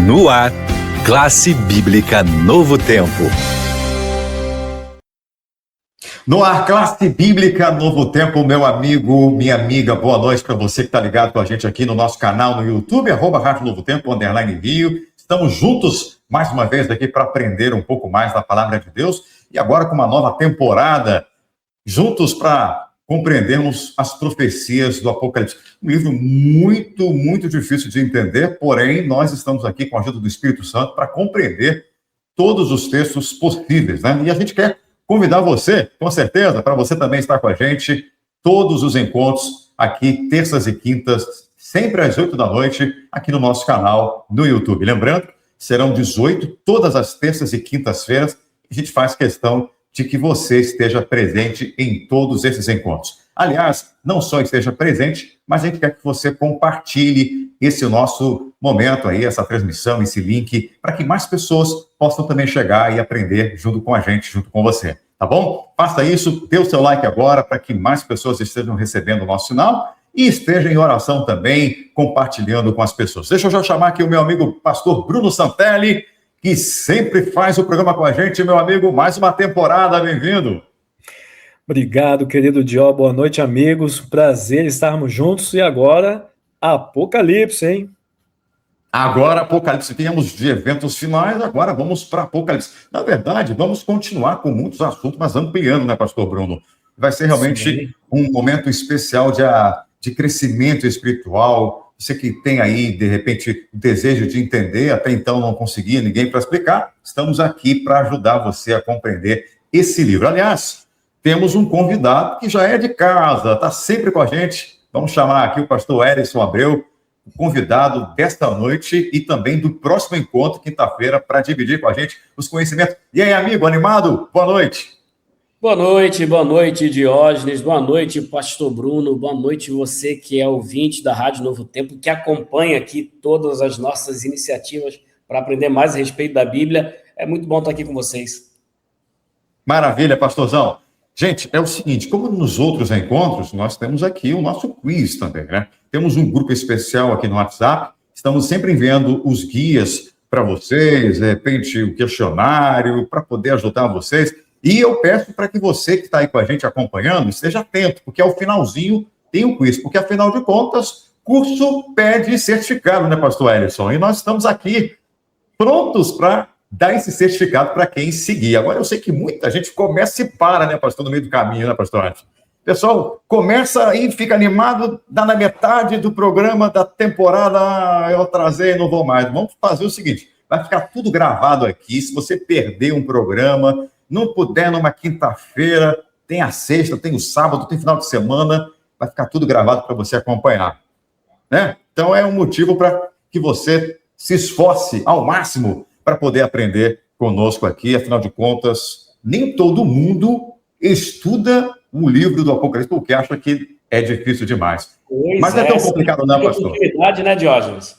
No ar, Classe Bíblica Novo Tempo. No ar, Classe Bíblica Novo Tempo, meu amigo, minha amiga, boa noite para você que está ligado com a gente aqui no nosso canal no YouTube, @Rádio Novo Tempo, _Rio. Estamos juntos, mais uma vez, aqui para aprender um pouco mais da Palavra de Deus e agora com uma nova temporada, juntos para compreendermos as profecias do Apocalipse. Um livro muito difícil de entender, porém, nós estamos aqui com a ajuda do Espírito Santo para compreender todos os textos possíveis, né? E a gente quer convidar você, com certeza, para você também estar com a gente, todos os encontros aqui, terças e quintas, sempre às 8 da noite, aqui no nosso canal no YouTube. Lembrando, serão 18, todas as terças e quintas-feiras, a gente faz questão de que você esteja presente em todos esses encontros. Aliás, não só esteja presente, mas a gente quer que você compartilhe esse nosso momento aí, essa transmissão, esse link, para que mais pessoas possam também chegar e aprender junto com a gente, junto com você, tá bom? Faça isso, dê o seu like agora, para que mais pessoas estejam recebendo o nosso sinal e estejam em oração também, compartilhando com as pessoas. Deixa eu já chamar aqui o meu amigo pastor Bruno Santelli, que sempre faz o programa com a gente, meu amigo, mais uma temporada, bem-vindo. Obrigado, querido Dió, boa noite, amigos, prazer estarmos juntos, e agora, Apocalipse, hein? Agora, Apocalipse, viemos de eventos finais, agora vamos para Apocalipse. Na verdade, vamos continuar com muitos assuntos, mas ampliando, né, pastor Bruno? Vai ser realmente um momento especial de crescimento espiritual. Você que tem aí, de repente, o desejo de entender, até então não conseguia ninguém para explicar, estamos aqui para ajudar você a compreender esse livro. Aliás, temos um convidado que já é de casa, está sempre com a gente. Vamos chamar aqui o pastor Erison Abreu, o convidado desta noite e também do próximo encontro, quinta-feira, para dividir com a gente os conhecimentos. E aí, amigo, animado? Boa noite. Boa noite, Diógenes, boa noite, pastor Bruno, boa noite você que é ouvinte da Rádio Novo Tempo, que acompanha aqui todas as nossas iniciativas para aprender mais a respeito da Bíblia. É muito bom estar aqui com vocês. Maravilha, pastorzão. Gente, é o seguinte, como nos outros encontros, nós temos aqui o nosso quiz também, né? Temos um grupo especial aqui no WhatsApp, estamos sempre enviando os guias para vocês, de repente o questionário, para poder ajudar vocês. E eu peço para que você que está aí com a gente acompanhando, esteja atento, porque ao finalzinho tem o quiz, porque afinal de contas, curso pede certificado, né, pastor Erison? E nós estamos aqui prontos para dar esse certificado para quem seguir. Agora, eu sei que muita gente começa e para, né, pastor, no meio do caminho, né, pastor Erison? Pessoal, começa aí, fica animado, dá na metade do programa, da temporada, eu atrasei, não vou mais. Vamos fazer o seguinte, vai ficar tudo gravado aqui, se você perder um programa, não puder numa quinta-feira, tem a sexta, tem o sábado, tem final de semana, vai ficar tudo gravado para você acompanhar, né? Então é um motivo para que você se esforce ao máximo para poder aprender conosco aqui. Afinal de contas, nem todo mundo estuda o livro do Apocalipse porque acha que é difícil demais. Mas não é tão complicado não, pastor? Oportunidade, né, Diógenes?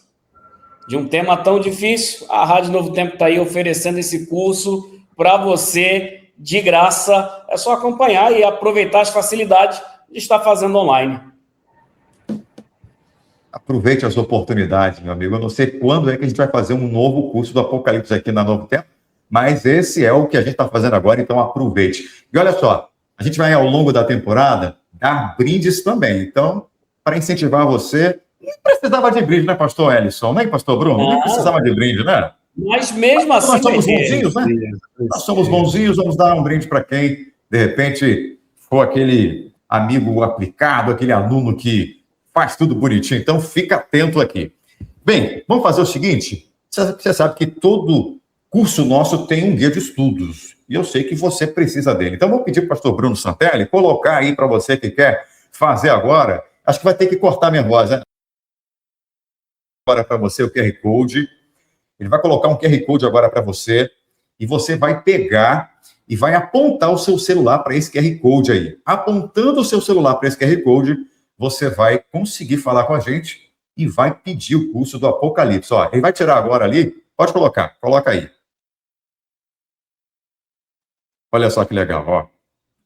De um tema tão difícil, a Rádio Novo Tempo está aí oferecendo esse curso para você, de graça. É só acompanhar e aproveitar as facilidades de estar fazendo online. Aproveite as oportunidades, meu amigo. Eu não sei quando é que a gente vai fazer um novo curso do Apocalipse aqui na Novo Tempo, mas esse é o que a gente está fazendo agora, então aproveite. E olha só, a gente vai, ao longo da temporada, dar brindes também. Então, para incentivar você, nem precisava de brinde, né, pastor Erison? Nem pastor Bruno? Nem precisava de brinde, né? Mas mesmo assim... Nós somos bonzinhos, né? Nós somos bonzinhos, vamos dar um brinde para quem, de repente, for aquele amigo aplicado, aquele aluno que faz tudo bonitinho. Então, fica atento aqui. Bem, vamos fazer o seguinte. Você sabe que todo curso nosso tem um guia de estudos. E eu sei que você precisa dele. Então, vou pedir para o pastor Bruno Santelli colocar aí para você que quer fazer agora. Acho que vai ter que cortar minha voz, né? Agora para você o QR Code. Ele vai colocar um QR Code agora para você e você vai pegar e vai apontar o seu celular para esse QR Code aí. Apontando o seu celular para esse QR Code, você vai conseguir falar com a gente e vai pedir o curso do Apocalipse. Ó, ele vai tirar agora ali, pode colocar, coloca aí. Olha só que legal, ó.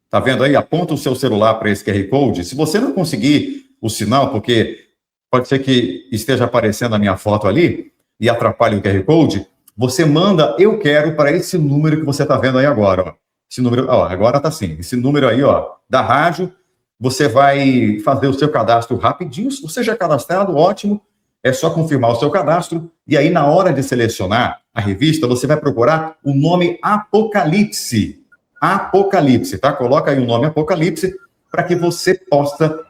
Tá vendo aí? Aponta o seu celular para esse QR Code. Se você não conseguir o sinal, porque pode ser que esteja aparecendo a minha foto ali, e atrapalhe o QR Code, você manda "eu quero" para esse número que você está vendo aí agora. Ó. Esse número, ó, agora está assim, esse número aí, ó, da rádio, você vai fazer o seu cadastro rapidinho. Se você já é cadastrado, ótimo, é só confirmar o seu cadastro, e aí na hora de selecionar a revista, você vai procurar o nome Apocalipse. Apocalipse, tá? Coloca aí o nome Apocalipse para que você possa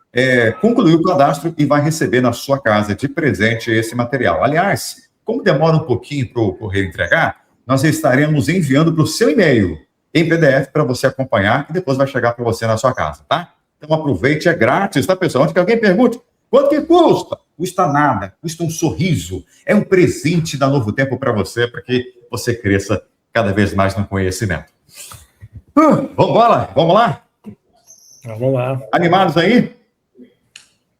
concluir o cadastro e vai receber na sua casa de presente esse material. Aliás, como demora um pouquinho para o correio entregar, nós estaremos enviando para o seu e-mail em PDF para você acompanhar e depois vai chegar para você na sua casa, tá? Então aproveite, é grátis, tá, pessoal? Antes que alguém pergunte, quanto que custa? Custa nada, custa um sorriso. É um presente da Novo Tempo para você, para que você cresça cada vez mais no conhecimento. Vamos lá? Vamos lá. Animados aí?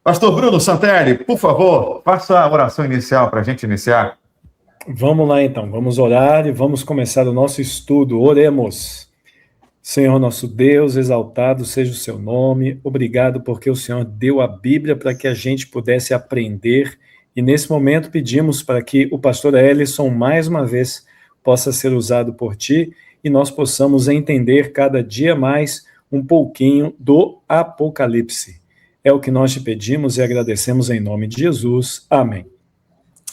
Pastor Bruno Santelli, por favor, faça a oração inicial para a gente iniciar. Vamos lá, então. Vamos orar e vamos começar o nosso estudo. Oremos. Senhor nosso Deus, exaltado seja o seu nome. Obrigado porque o Senhor deu a Bíblia para que a gente pudesse aprender. E nesse momento pedimos para que o pastor Ellison, mais uma vez, possa ser usado por ti e nós possamos entender cada dia mais um pouquinho do Apocalipse. É o que nós te pedimos e agradecemos em nome de Jesus. Amém.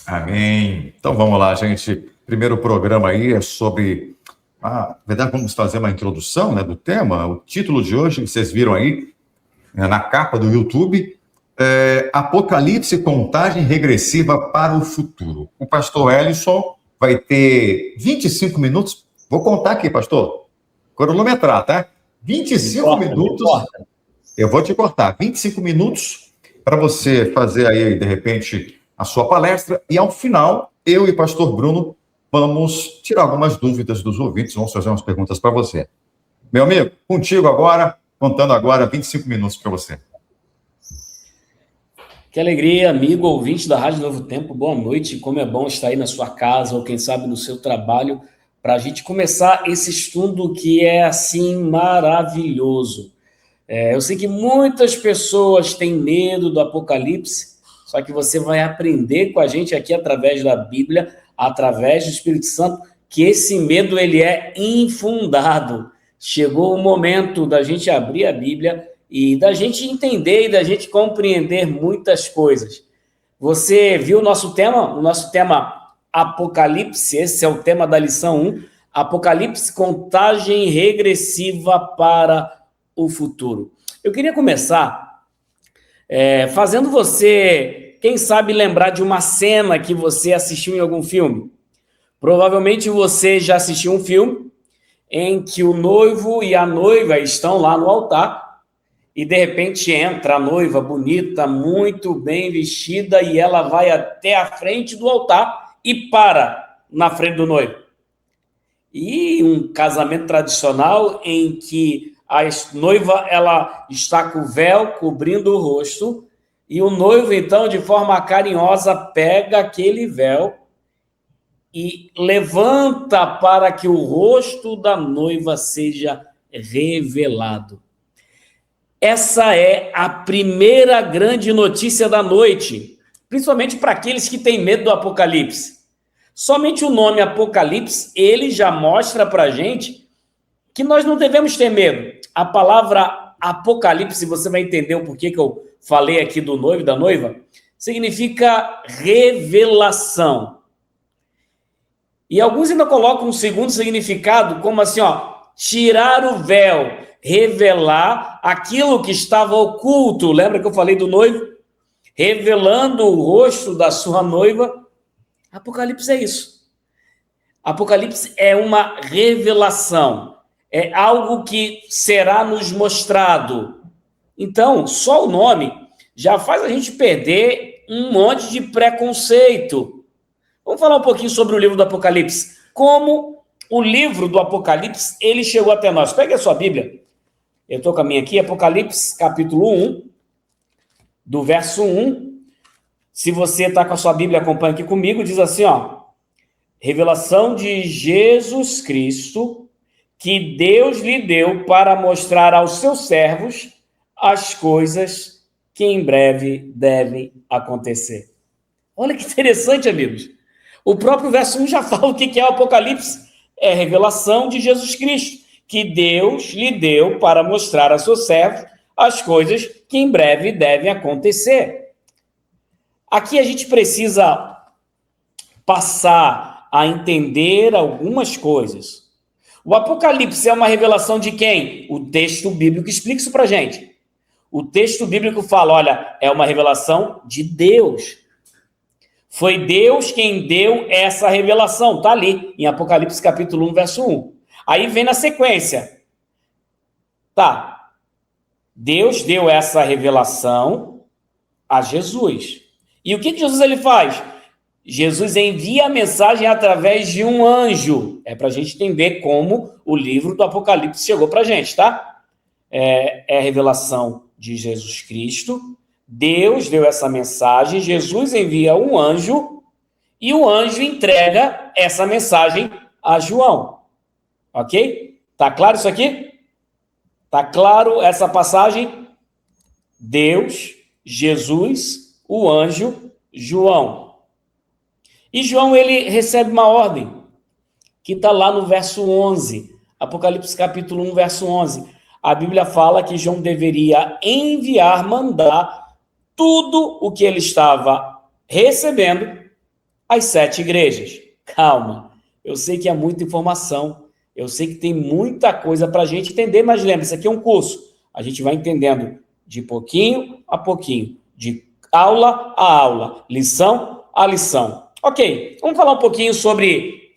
Amém. Então vamos lá, gente. Primeiro programa aí é sobre... na verdade, vamos fazer uma introdução, né, do tema. O título de hoje, vocês viram aí, na capa do YouTube, Apocalipse, contagem regressiva para o futuro. O pastor Ellison vai ter 25 minutos. Vou contar aqui, pastor. Cronometrar, tá? 25 minutos. Eu vou te cortar. 25 minutos para você fazer aí, de repente, a sua palestra. E ao final, eu e o pastor Bruno vamos tirar algumas dúvidas dos ouvintes, vamos fazer umas perguntas para você. Meu amigo, contigo agora, contando agora 25 minutos para você. Que alegria, amigo, ouvinte da Rádio Novo Tempo, boa noite. Como é bom estar aí na sua casa ou quem sabe no seu trabalho para a gente começar esse estudo que é assim maravilhoso. Eu sei que muitas pessoas têm medo do Apocalipse, só que você vai aprender com a gente aqui através da Bíblia, através do Espírito Santo, que esse medo ele é infundado. Chegou o momento da gente abrir a Bíblia e da gente entender e da gente compreender muitas coisas. Você viu o nosso tema? O nosso tema Apocalipse, esse é o tema da lição 1, Apocalipse, contagem regressiva para o futuro. Eu queria começar fazendo você, quem sabe, lembrar de uma cena que você assistiu em algum filme. Provavelmente você já assistiu um filme em que o noivo e a noiva estão lá no altar e, de repente, entra a noiva bonita, muito bem vestida, e ela vai até a frente do altar e para na frente do noivo. E um casamento tradicional em que a noiva ela está com o véu cobrindo o rosto e o noivo, então, de forma carinhosa, pega aquele véu e levanta para que o rosto da noiva seja revelado. Essa é a primeira grande notícia da noite, principalmente para aqueles que têm medo do Apocalipse. Somente o nome Apocalipse, ele já mostra para a gente que nós não devemos ter medo. A palavra Apocalipse, você vai entender o porquê que eu falei aqui do noivo e da noiva, significa revelação. E alguns ainda colocam um segundo significado, como assim, tirar o véu, revelar aquilo que estava oculto. Lembra que eu falei do noivo? Revelando o rosto da sua noiva. Apocalipse é isso. Apocalipse é uma revelação. É algo que será nos mostrado. Então, só o nome já faz a gente perder um monte de preconceito. Vamos falar um pouquinho sobre o livro do Apocalipse. Como o livro do Apocalipse, ele chegou até nós. Pegue a sua Bíblia. Eu estou com a minha aqui, Apocalipse, capítulo 1, do verso 1. Se você está com a sua Bíblia, acompanha aqui comigo, diz assim, revelação de Jesus Cristo, que Deus lhe deu para mostrar aos seus servos as coisas que em breve devem acontecer. Olha que interessante, amigos. O próprio verso 1 já fala o que é o Apocalipse. É a revelação de Jesus Cristo, que Deus lhe deu para mostrar a seus servos as coisas que em breve devem acontecer. Aqui a gente precisa passar a entender algumas coisas. O Apocalipse é uma revelação de quem? O texto bíblico explica isso para a gente. O texto bíblico fala, olha, é uma revelação de Deus. Foi Deus quem deu essa revelação. Está ali, em Apocalipse capítulo 1, verso 1. Aí vem na sequência. Tá. Deus deu essa revelação a Jesus. E o que Jesus ele faz? Jesus envia a mensagem através de um anjo. É para a gente entender como o livro do Apocalipse chegou para a gente, tá? É a revelação de Jesus Cristo. Deus deu essa mensagem, Jesus envia um anjo e o anjo entrega essa mensagem a João. Ok? Tá claro isso aqui? Tá claro essa passagem? Deus, Jesus, o anjo, João. E João, ele recebe uma ordem, que está lá no verso 11, Apocalipse capítulo 1, verso 11. A Bíblia fala que João deveria enviar, mandar tudo o que ele estava recebendo às 7 igrejas. Calma, eu sei que é muita informação, eu sei que tem muita coisa para a gente entender, mas lembre, isso aqui é um curso. A gente vai entendendo de pouquinho a pouquinho, de aula a aula, lição a lição. Ok, vamos falar um pouquinho sobre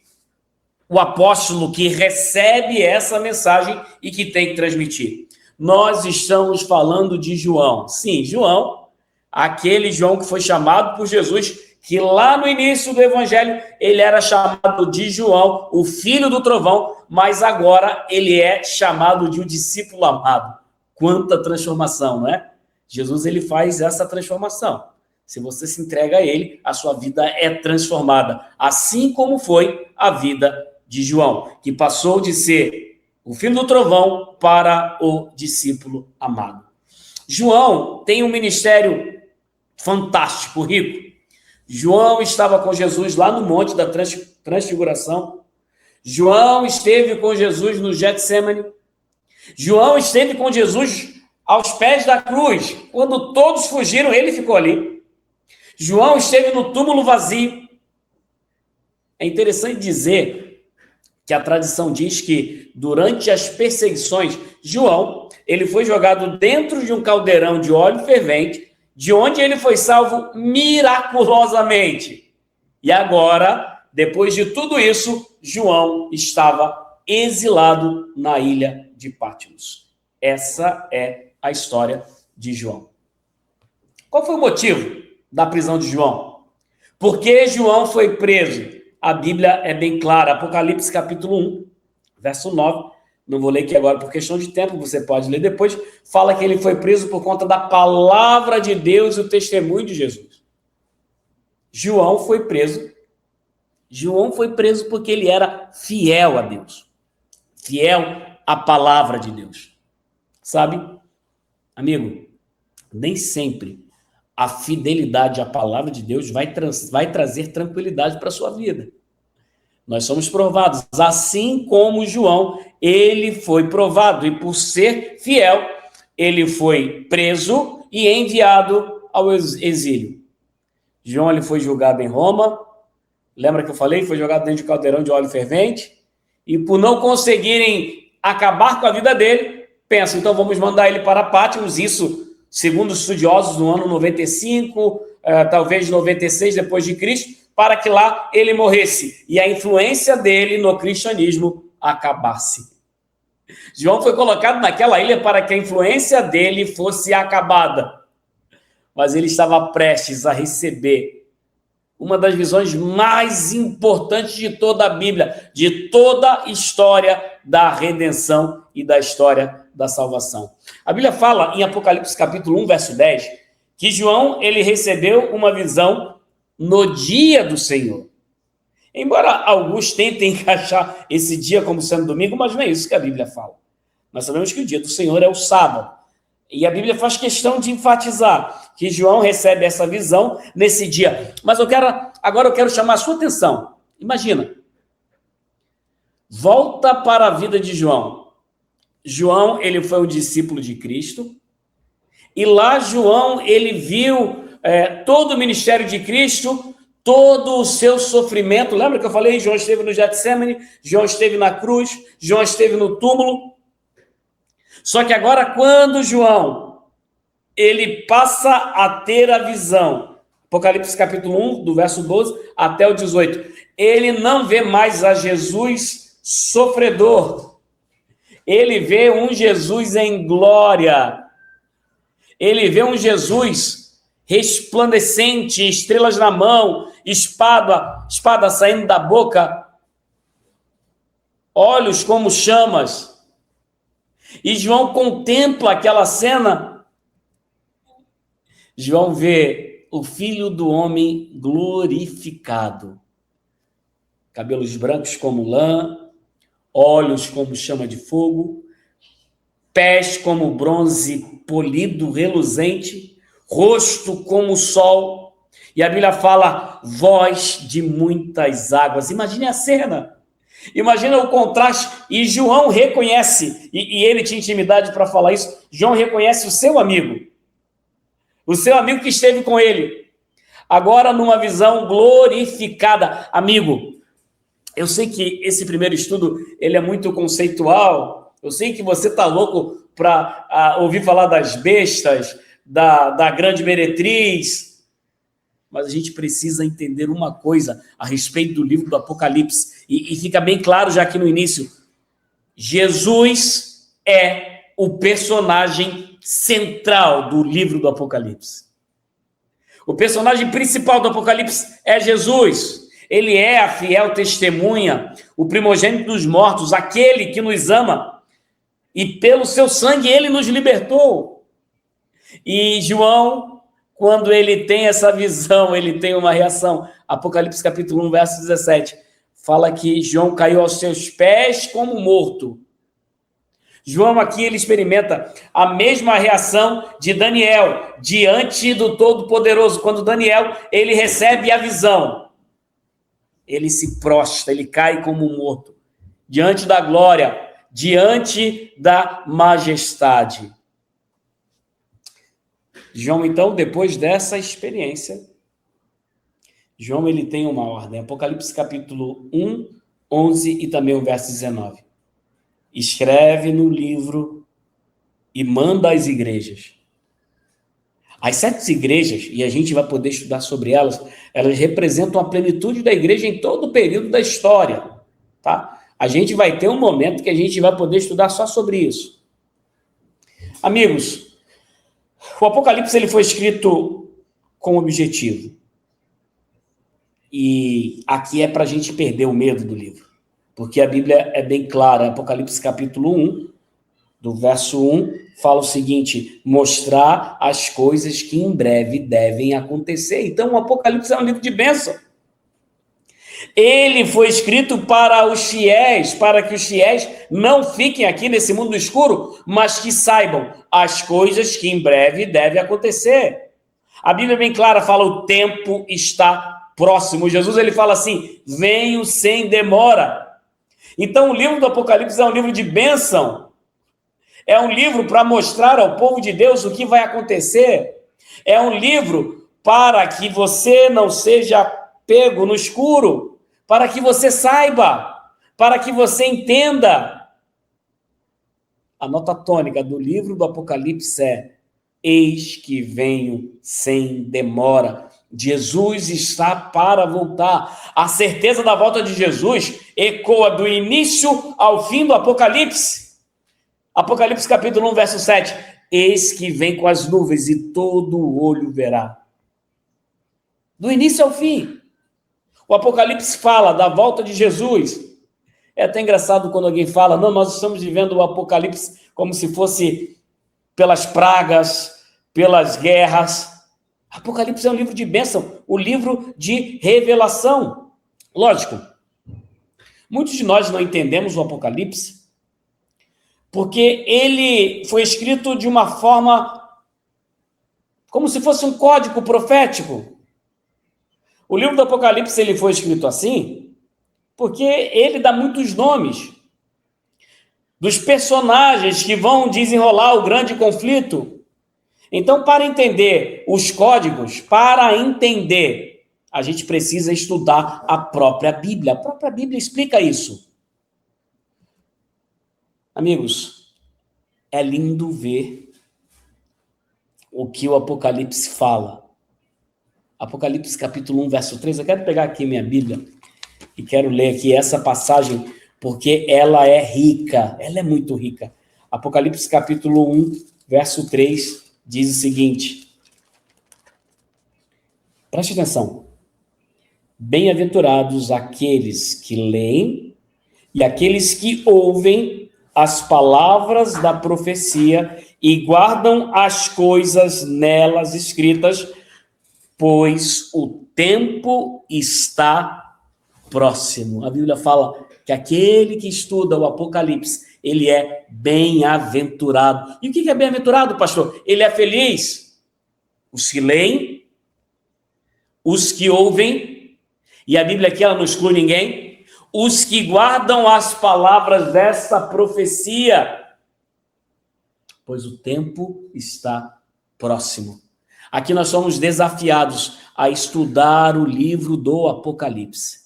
o apóstolo que recebe essa mensagem e que tem que transmitir. Nós estamos falando de João. Sim, João, aquele João que foi chamado por Jesus, que lá no início do evangelho ele era chamado de João, o filho do trovão, mas agora ele é chamado de um discípulo amado. Quanta transformação, não é? Jesus ele faz essa transformação. Se você se entrega a ele, a sua vida é transformada, assim como foi a vida de João, que passou de ser o filho do trovão para o discípulo amado. João tem um ministério fantástico, rico. João estava com Jesus lá no Monte da Transfiguração. João esteve com Jesus no Getsêmani. João esteve com Jesus aos pés da cruz. Quando todos fugiram, ele ficou ali. João esteve no túmulo vazio. É interessante dizer que a tradição diz que durante as perseguições, João, ele foi jogado dentro de um caldeirão de óleo fervente, de onde ele foi salvo miraculosamente. E agora, depois de tudo isso, João estava exilado na ilha de Patmos. Essa é a história de João. Qual foi o motivo da prisão de João? Por que João foi preso? A Bíblia é bem clara. Apocalipse capítulo 1, verso 9. Não vou ler aqui agora por questão de tempo, você pode ler depois. Fala que ele foi preso por conta da palavra de Deus e o testemunho de Jesus. João foi preso. João foi preso porque ele era fiel a Deus. Fiel à palavra de Deus. Sabe, amigo, nem sempre a fidelidade à palavra de Deus vai trazer tranquilidade para a sua vida. Nós somos provados, assim como João, ele foi provado, e por ser fiel, ele foi preso e enviado ao exílio. João ele foi julgado em Roma, lembra que eu falei? Foi jogado dentro de um caldeirão de óleo fervente, e por não conseguirem acabar com a vida dele, pensam, então vamos mandar ele para Patmos, isso, segundo os estudiosos, no ano 95, talvez 96 depois de Cristo, para que lá ele morresse e a influência dele no cristianismo acabasse. João foi colocado naquela ilha para que a influência dele fosse acabada, mas ele estava prestes a receber uma das visões mais importantes de toda a Bíblia, de toda a história da redenção e da história da salvação. A Bíblia fala em Apocalipse capítulo 1, verso 10, que João ele recebeu uma visão no dia do Senhor. Embora alguns tentem encaixar esse dia como sendo domingo, mas não é isso que a Bíblia fala. Nós sabemos que o dia do Senhor é o sábado. E a Bíblia faz questão de enfatizar que João recebe essa visão nesse dia. Mas eu quero Agora eu quero chamar a sua atenção. Imagina. Volta para a vida de João. João, ele foi um discípulo de Cristo. E lá João, ele viu todo o ministério de Cristo, todo o seu sofrimento. Lembra que eu falei? João esteve no Getsemane, João esteve na cruz, João esteve no túmulo. Só que agora, quando João, ele passa a ter a visão, Apocalipse capítulo 1, do verso 12 até o 18, ele não vê mais a Jesus sofredor. Ele vê um Jesus em glória. Ele vê um Jesus resplandecente, estrelas na mão, espada saindo da boca, olhos como chamas. E João contempla aquela cena. João vê o Filho do Homem glorificado. Cabelos brancos como lã, olhos como chama de fogo, pés como bronze polido, reluzente, rosto como o sol. E a Bíblia fala, voz de muitas águas. Imagine a cena. Imagina o contraste. E João reconhece, e ele tinha intimidade para falar isso, João reconhece o seu amigo que esteve com ele, agora numa visão glorificada. Amigo, eu sei que esse primeiro estudo, ele é muito conceitual, eu sei que você está louco para ouvir falar das bestas, da grande meretriz, mas a gente precisa entender uma coisa a respeito do livro do Apocalipse, e fica bem claro já aqui no início, Jesus é o personagem central do livro do Apocalipse. O personagem principal do Apocalipse é Jesus. Ele é a fiel testemunha, o primogênito dos mortos, aquele que nos ama, e pelo seu sangue ele nos libertou. E João, quando ele tem essa visão, ele tem uma reação. Apocalipse capítulo 1, verso 17, fala que João caiu aos seus pés como morto. João aqui, ele experimenta a mesma reação de Daniel, diante do Todo-Poderoso. Quando Daniel, ele recebe a visão, ele se prostra, ele cai como morto, diante da glória, diante da majestade. João, então, depois dessa experiência, João, ele tem uma ordem. Apocalipse capítulo 1, 11 e também o verso 19. Escreve no livro e manda às igrejas. As 7 igrejas, e a gente vai poder estudar sobre elas, elas representam a plenitude da igreja em todo o período da história, tá? A gente vai ter um momento que a gente vai poder estudar só sobre isso. Amigos, o Apocalipse, ele foi escrito com objetivo. E aqui é para a gente perder o medo do livro. Porque a Bíblia é bem clara. Apocalipse capítulo 1, do verso 1, fala o seguinte, mostrar as coisas que em breve devem acontecer. Então, o Apocalipse é um livro de bênção. Ele foi escrito para os fiéis, para que os fiéis não fiquem aqui nesse mundo escuro, mas que saibam as coisas que em breve devem acontecer. A Bíblia é bem clara, fala, o tempo está próximo. Jesus, ele fala assim, venho sem demora. Então, o livro do Apocalipse é um livro de bênção. É um livro para mostrar ao povo de Deus o que vai acontecer. É um livro para que você não seja pego no escuro, para que você saiba, para que você entenda. A nota tônica do livro do Apocalipse é: eis que venho sem demora. Jesus está para voltar. A certeza da volta de Jesus ecoa do início ao fim do Apocalipse. Apocalipse capítulo 1, verso 7. Eis que vem com as nuvens e todo o olho verá. Do início ao fim. O Apocalipse fala da volta de Jesus. É até engraçado quando alguém fala, não, nós estamos vivendo o Apocalipse como se fosse pelas pragas, pelas guerras. Apocalipse é um livro de bênção, o livro de revelação. Lógico, muitos de nós não entendemos o Apocalipse porque ele foi escrito de uma forma como se fosse um código profético. O livro do Apocalipse ele foi escrito assim porque ele dá muitos nomes dos personagens que vão desenrolar o grande conflito. Então, para entender os códigos, para entender, a gente precisa estudar a própria Bíblia. A própria Bíblia explica isso. Amigos, é lindo ver o que o Apocalipse fala. Apocalipse capítulo 1, verso 3. Eu quero pegar aqui minha Bíblia e quero ler aqui essa passagem, porque ela é rica, ela é muito rica. Apocalipse capítulo 1, verso 3, diz o seguinte. Preste atenção. Bem-aventurados aqueles que leem e aqueles que ouvem as palavras da profecia e guardam as coisas nelas escritas, pois o tempo está próximo. A Bíblia fala que aquele que estuda o Apocalipse, ele é bem-aventurado. E o que é bem-aventurado, pastor? Ele é feliz. Os que leem, os que ouvem, e a Bíblia aqui ela não exclui ninguém, os que guardam as palavras dessa profecia, pois o tempo está próximo. Aqui nós somos desafiados a estudar o livro do Apocalipse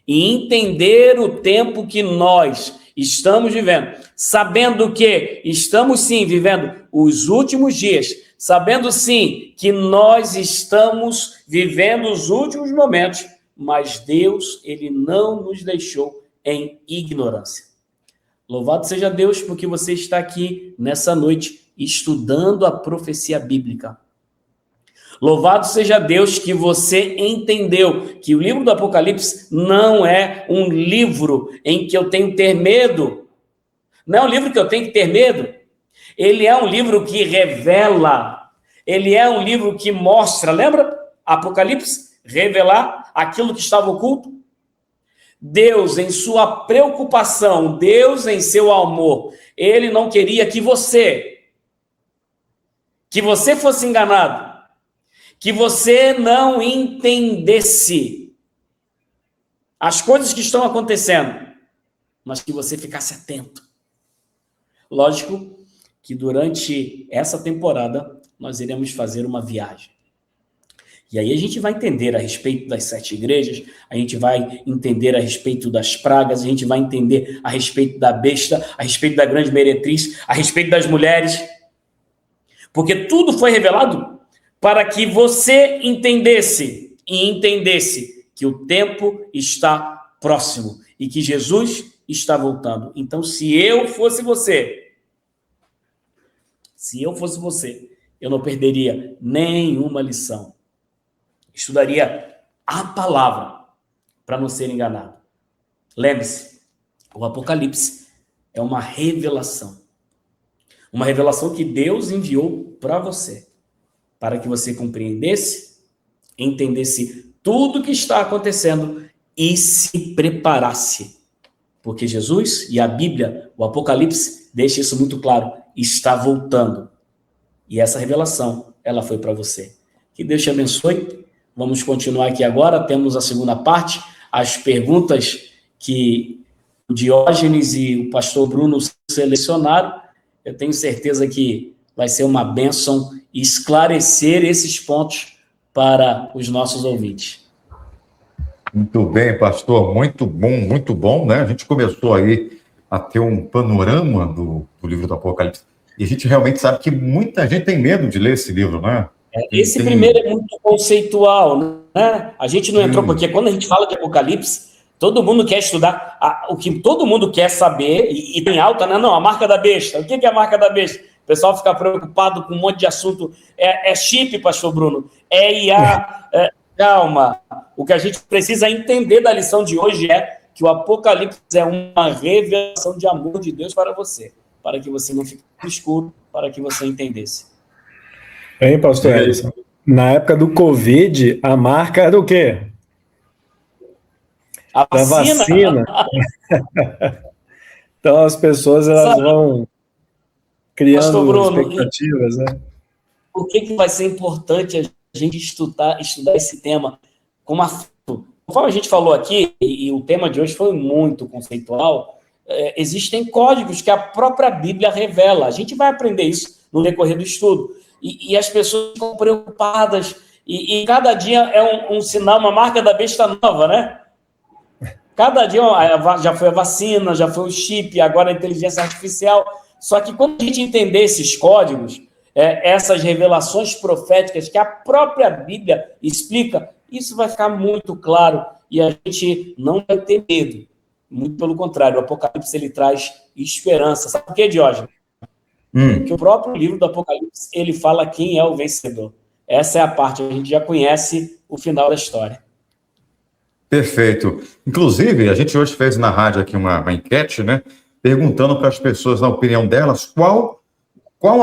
e entender o tempo que nós estamos vivendo, sabendo que estamos sim vivendo os últimos dias, sabendo sim que nós estamos vivendo os últimos momentos, mas Deus, ele não nos deixou em ignorância. Louvado seja Deus porque você está aqui nessa noite estudando a profecia bíblica. Louvado seja Deus que você entendeu que o livro do Apocalipse não é um livro em que eu tenho que ter medo. Não é um livro que eu tenho que ter medo. Ele é um livro que revela. Ele é um livro que mostra. Lembra? Apocalipse? Revelar aquilo que estava oculto. Deus, em sua preocupação, Deus, em seu amor, ele não queria que você fosse enganado, que você não entendesse as coisas que estão acontecendo, mas que você ficasse atento. Lógico que durante essa temporada nós iremos fazer uma viagem. E aí a gente vai entender a respeito das 7 igrejas, a gente vai entender a respeito das pragas, a gente vai entender a respeito da besta, a respeito da grande meretriz, a respeito das mulheres. Porque tudo foi revelado para que você entendesse e entendesse que o tempo está próximo e que Jesus está voltando. Então, se eu fosse você, eu não perderia nenhuma lição. Estudaria a palavra para não ser enganado. Lembre-se, o Apocalipse é uma revelação. Uma revelação que Deus enviou para você, para que você compreendesse, entendesse tudo o que está acontecendo e se preparasse. Porque Jesus e a Bíblia, o Apocalipse, deixa isso muito claro, está voltando. E essa revelação, ela foi para você. Que Deus te abençoe. Vamos continuar aqui agora, temos a segunda parte, as perguntas que o Diógenes e o pastor Bruno selecionaram. Eu tenho certeza que vai ser uma bênção esclarecer esses pontos para os nossos ouvintes. Muito bem, pastor, muito bom, né? A gente começou aí a ter um panorama do livro do Apocalipse, e a gente realmente sabe que muita gente tem medo de ler esse livro, né? Esse primeiro é muito conceitual, né? A gente não entrou, porque quando a gente fala de Apocalipse, todo mundo quer estudar, o que todo mundo quer saber, e tem alta, né? Não, a marca da besta. O que é a marca da besta? O pessoal fica preocupado com um monte de assunto. É chip, pastor Bruno? É IA? Calma. O que a gente precisa entender da lição de hoje é que o Apocalipse é uma revelação de amor de Deus para você, para que você não fique no escuro, para que você entendesse. Hein, pastor Edson? Na época do Covid, a marca era o quê? A vacina. Então as pessoas elas vão criando Bruno, expectativas, né? Por que vai ser importante a gente estudar esse tema com uma conforme a gente falou aqui, e o tema de hoje foi muito conceitual, existem códigos que a própria Bíblia revela. A gente vai aprender isso no decorrer do estudo. E as pessoas ficam preocupadas, e cada dia é um sinal, uma marca da besta nova, né? Cada dia já foi a vacina, já foi o chip, agora a inteligência artificial. Só que quando a gente entender esses códigos, essas revelações proféticas que a própria Bíblia explica, isso vai ficar muito claro e a gente não vai ter medo. Muito pelo contrário, o Apocalipse ele traz esperança. Sabe por quê, Diógenes? Porque o próprio livro do Apocalipse ele fala quem é o vencedor. Essa é a parte, a gente já conhece o final da história. Perfeito. Inclusive, a gente hoje fez na rádio aqui uma enquete, né? Perguntando para as pessoas, na opinião delas, qual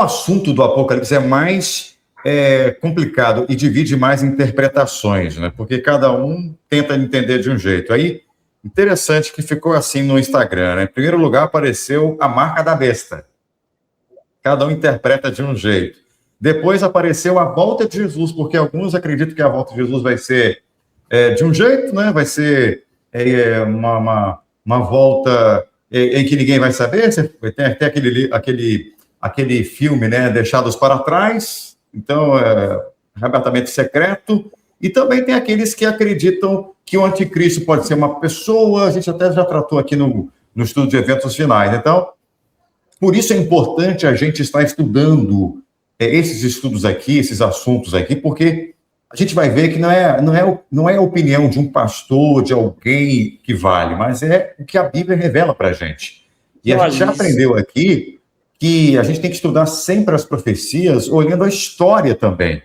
assunto do Apocalipse é mais complicado e divide mais interpretações, né? Porque cada um tenta entender de um jeito. Aí, interessante que ficou assim no Instagram, né? Em primeiro lugar, apareceu a marca da besta. Cada um interpreta de um jeito. Depois apareceu a volta de Jesus, porque alguns acreditam que a volta de Jesus vai ser de um jeito, né? Vai ser uma volta em que ninguém vai saber. Tem até aquele filme, né? Deixados para Trás. Então, arrebatamento secreto. E também tem aqueles que acreditam que o anticristo pode ser uma pessoa. A gente até já tratou aqui no estudo de eventos finais. Então, por isso é importante a gente estar estudando esses estudos aqui, esses assuntos aqui, porque a gente vai ver que não é a opinião de um pastor, de alguém que vale, mas é o que a Bíblia revela para a gente. E a gente já aprendeu aqui que a gente tem que estudar sempre as profecias, olhando a história também.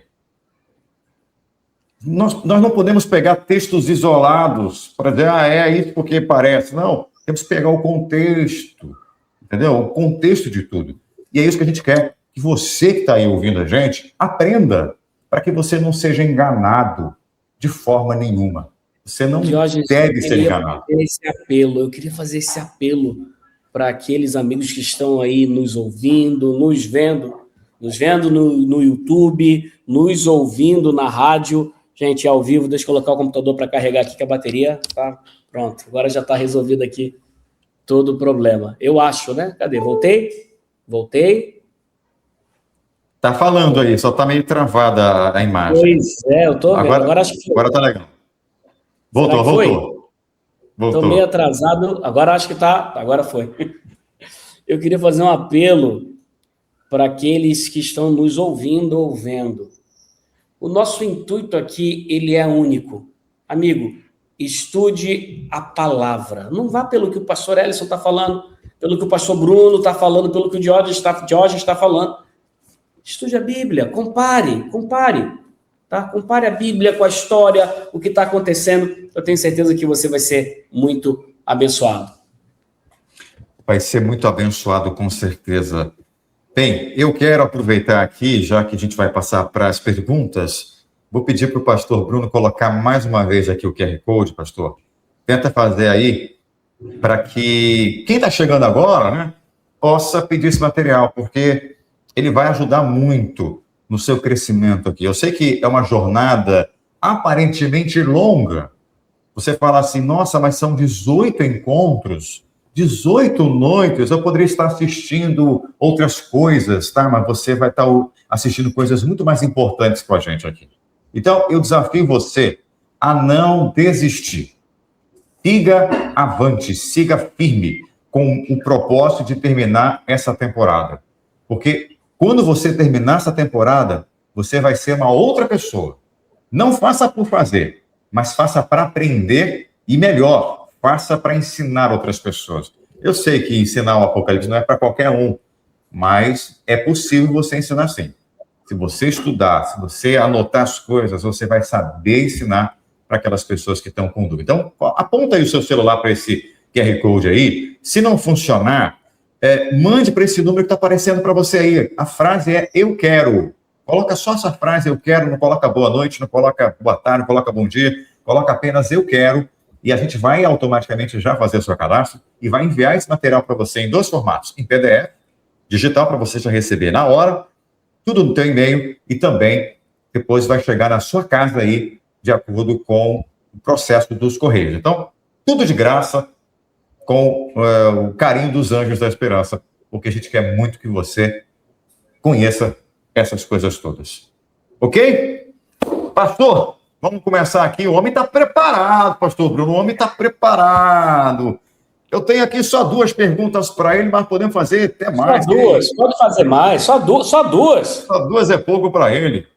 Nós não podemos pegar textos isolados para dizer, é isso porque parece. Não, temos que pegar o contexto, entendeu? O contexto de tudo. E é isso que a gente quer, que você que está aí ouvindo a gente, aprenda, para que você não seja enganado de forma nenhuma. Você não deve ser enganado. Eu queria fazer esse apelo para aqueles amigos que estão aí nos ouvindo, nos vendo no YouTube, nos ouvindo na rádio. Gente, ao vivo, deixa eu colocar o computador para carregar aqui, que a bateria tá pronto. Agora já está resolvido aqui todo o problema. Eu acho, né? Cadê? Voltei. Tá falando aí, só tá meio travada a imagem. Pois é, eu tô vendo. Agora acho que agora tá legal. Voltou. Estou meio atrasado, agora acho que tá. Agora foi. Eu queria fazer um apelo para aqueles que estão nos ouvindo ou vendo. O nosso intuito aqui, ele é único. Amigo, estude a palavra. Não vá pelo que o pastor Ellison está falando, pelo que o pastor Bruno está falando, pelo que o Diógenes está falando. Estude a Bíblia, compare, tá? Compare a Bíblia com a história, o que está acontecendo. Eu tenho certeza que você vai ser muito abençoado. Vai ser muito abençoado, com certeza. Bem, eu quero aproveitar aqui, já que a gente vai passar para as perguntas, vou pedir para o pastor Bruno colocar mais uma vez aqui o QR Code, pastor. Tenta fazer aí, para que quem está chegando agora, né, possa pedir esse material, porque ele vai ajudar muito no seu crescimento aqui. Eu sei que é uma jornada aparentemente longa. Você fala assim, nossa, mas são 18 encontros, 18 noites, eu poderia estar assistindo outras coisas, tá? Mas você vai estar assistindo coisas muito mais importantes com a gente aqui. Então, eu desafio você a não desistir. Siga avante, siga firme com o propósito de terminar essa temporada. Porque quando você terminar essa temporada, você vai ser uma outra pessoa. Não faça por fazer, mas faça para aprender e, melhor, faça para ensinar outras pessoas. Eu sei que ensinar o Apocalipse não é para qualquer um, mas é possível você ensinar sim. Se você estudar, se você anotar as coisas, você vai saber ensinar para aquelas pessoas que estão com dúvida. Então, aponta aí o seu celular para esse QR Code aí. Se não funcionar, mande para esse número que está aparecendo para você aí. A frase é eu quero. Coloca só essa frase eu quero, não coloca boa noite, não coloca boa tarde, não coloca bom dia, coloca apenas eu quero. E a gente vai automaticamente já fazer o seu cadastro e vai enviar esse material para você em 2 formatos. Em PDF, digital para você já receber na hora, tudo no teu e-mail e também depois vai chegar na sua casa aí, de acordo com processo dos Correios. Então, tudo de graça, com o carinho dos anjos da esperança, porque a gente quer muito que você conheça essas coisas todas. Ok? Pastor, vamos começar aqui. O homem está preparado, pastor Bruno, o homem está preparado. Eu tenho aqui só 2 perguntas para ele, mas podemos fazer até mais. Só 2, pode fazer mais, só 2. Só 2 é pouco para ele.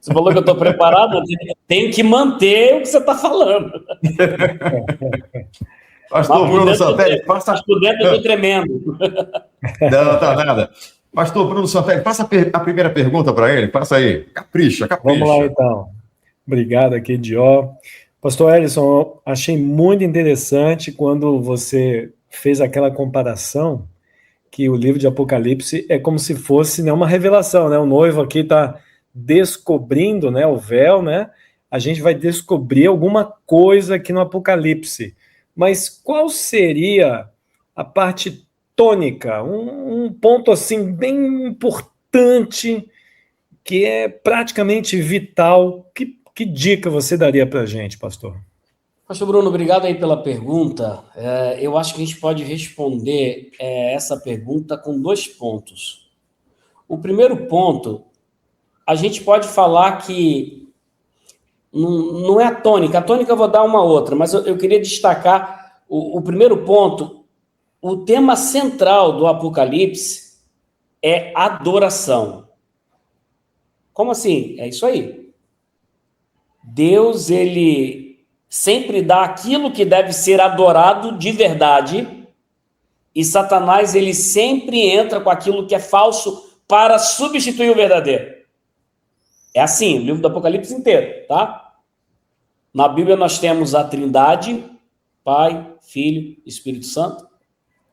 Você falou que eu estou preparado, tem que manter o que você está falando. Pastor Bruno Santelli, faça... Mas por dentro eu estou tremendo. Não, tá nada. Pastor Bruno Santelli, faça a primeira pergunta para ele, passa aí. Capricha. Vamos lá, então. Obrigado aqui, Dió. Pastor Ellison, achei muito interessante quando você fez aquela comparação que o livro de Apocalipse é como se fosse, né, uma revelação, né? O noivo aqui está descobrindo, né, o véu, né? A gente vai descobrir alguma coisa aqui no Apocalipse. Mas qual seria a parte tônica, um ponto assim bem importante que é praticamente vital? Que dica você daria para a gente, pastor? Pastor Bruno, obrigado aí pela pergunta. Eu acho que a gente pode responder essa pergunta com 2 pontos. O primeiro ponto, a gente pode falar que não é a tônica eu vou dar uma outra, mas eu queria destacar o primeiro ponto. O tema central do Apocalipse é adoração. Como assim? É isso aí. Deus, ele sempre dá aquilo que deve ser adorado de verdade, e Satanás, ele sempre entra com aquilo que é falso para substituir o verdadeiro. É assim, o livro do Apocalipse inteiro, tá? Na Bíblia nós temos a Trindade, Pai, Filho, Espírito Santo.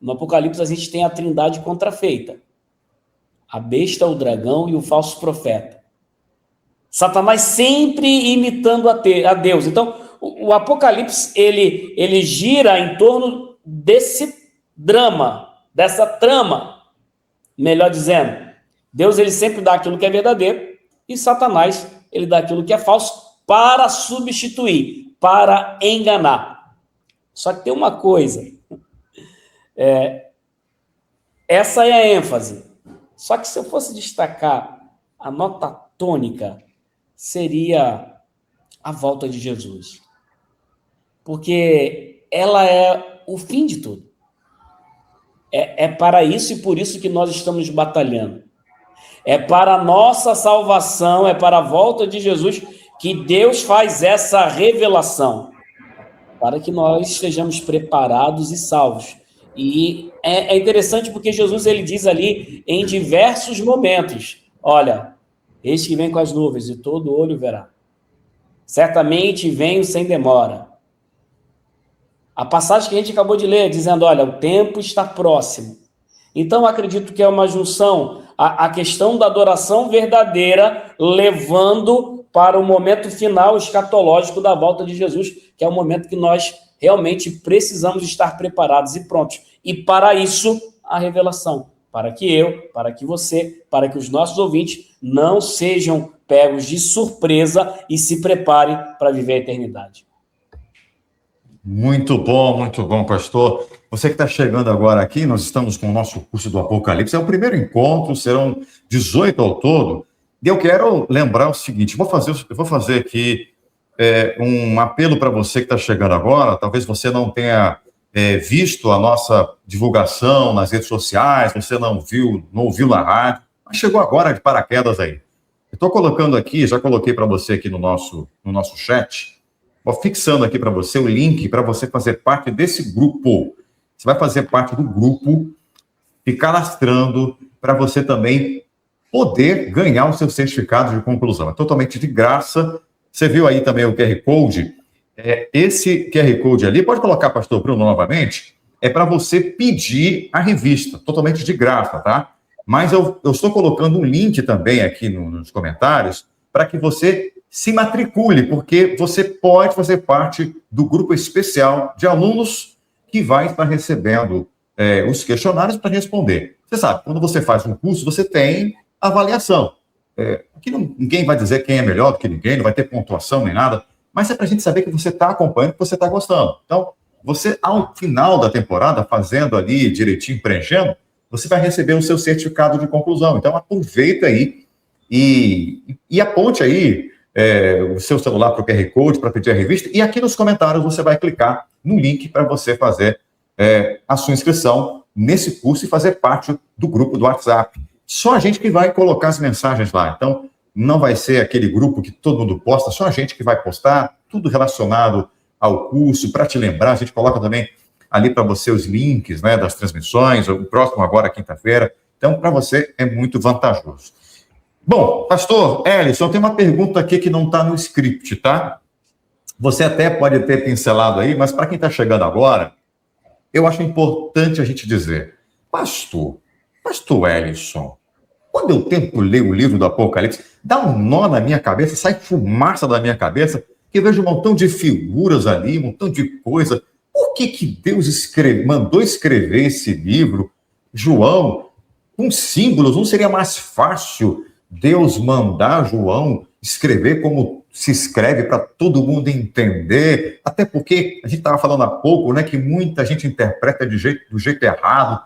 No Apocalipse a gente tem a Trindade contrafeita. A besta, o dragão e o falso profeta. Satanás sempre imitando a Deus. Então, o Apocalipse, ele gira em torno desse drama, dessa trama, melhor dizendo. Deus, ele sempre dá aquilo que é verdadeiro, e Satanás, ele dá aquilo que é falso para substituir, para enganar. Só que tem uma coisa, essa é a ênfase. Só que se eu fosse destacar a nota tônica, seria a volta de Jesus. Porque ela é o fim de tudo. É para isso e por isso que nós estamos batalhando. É para a nossa salvação, é para a volta de Jesus que Deus faz essa revelação, para que nós estejamos preparados e salvos. E é interessante porque Jesus, ele diz ali em diversos momentos, olha, eis que vem com as nuvens e todo olho verá. Certamente venho sem demora. A passagem que a gente acabou de ler, dizendo, olha, o tempo está próximo. Então, acredito que é uma junção, a questão da adoração verdadeira, levando para o momento final escatológico da volta de Jesus, que é o momento que nós realmente precisamos estar preparados e prontos. E para isso, a revelação. Para que eu, para que você, para que os nossos ouvintes não sejam pegos de surpresa e se preparem para viver a eternidade. Muito bom, pastor. Você que está chegando agora aqui, nós estamos com o nosso curso do Apocalipse. É o primeiro encontro, serão 18 ao todo. E eu quero lembrar o seguinte, eu vou fazer aqui um apelo para você que está chegando agora. Talvez você não tenha visto a nossa divulgação nas redes sociais, você não ouviu na rádio, mas chegou agora de paraquedas aí. Eu estou colocando aqui, já coloquei para você aqui no nosso chat, vou fixando aqui para você o link para você fazer parte desse grupo. Você vai fazer parte do grupo, se cadastrando para você também poder ganhar o seu certificado de conclusão. É totalmente de graça. Você viu aí também o QR Code? Esse QR Code ali, pode colocar, pastor Bruno, novamente, é para você pedir a revista, totalmente de graça, tá? Mas eu estou colocando um link também aqui nos comentários para que você se matricule, porque você pode fazer parte do grupo especial de alunos que vai estar recebendo os questionários para responder. Você sabe, quando você faz um curso, você tem avaliação. Aqui ninguém vai dizer quem é melhor do que ninguém, não vai ter pontuação nem nada, mas é para a gente saber que você está acompanhando, que você está gostando. Então, você, ao final da temporada, fazendo ali direitinho, preenchendo, você vai receber o seu certificado de conclusão. Então, aproveita aí e aponte aí o seu celular para o QR Code, para pedir a revista, e aqui nos comentários você vai clicar no link para você fazer a sua inscrição nesse curso e fazer parte do grupo do WhatsApp. Só a gente que vai colocar as mensagens lá. Então, não vai ser aquele grupo que todo mundo posta, só a gente que vai postar, tudo relacionado ao curso, para te lembrar. A gente coloca também ali para você os links, né, das transmissões, o próximo agora, quinta-feira. Então, para você é muito vantajoso. Bom, pastor Ellison, tem uma pergunta aqui que não está no script, tá? Você até pode ter pincelado aí, mas para quem está chegando agora, eu acho importante a gente dizer, pastor Ellison, quando eu tento ler o livro do Apocalipse, dá um nó na minha cabeça, sai fumaça da minha cabeça, que eu vejo um montão de figuras ali, um montão de coisa. Por que Deus mandou escrever esse livro, João, com símbolos? Não seria mais fácil Deus mandar João escrever como se escreve para todo mundo entender? Até porque a gente estava falando há pouco, né, que muita gente interpreta do jeito errado.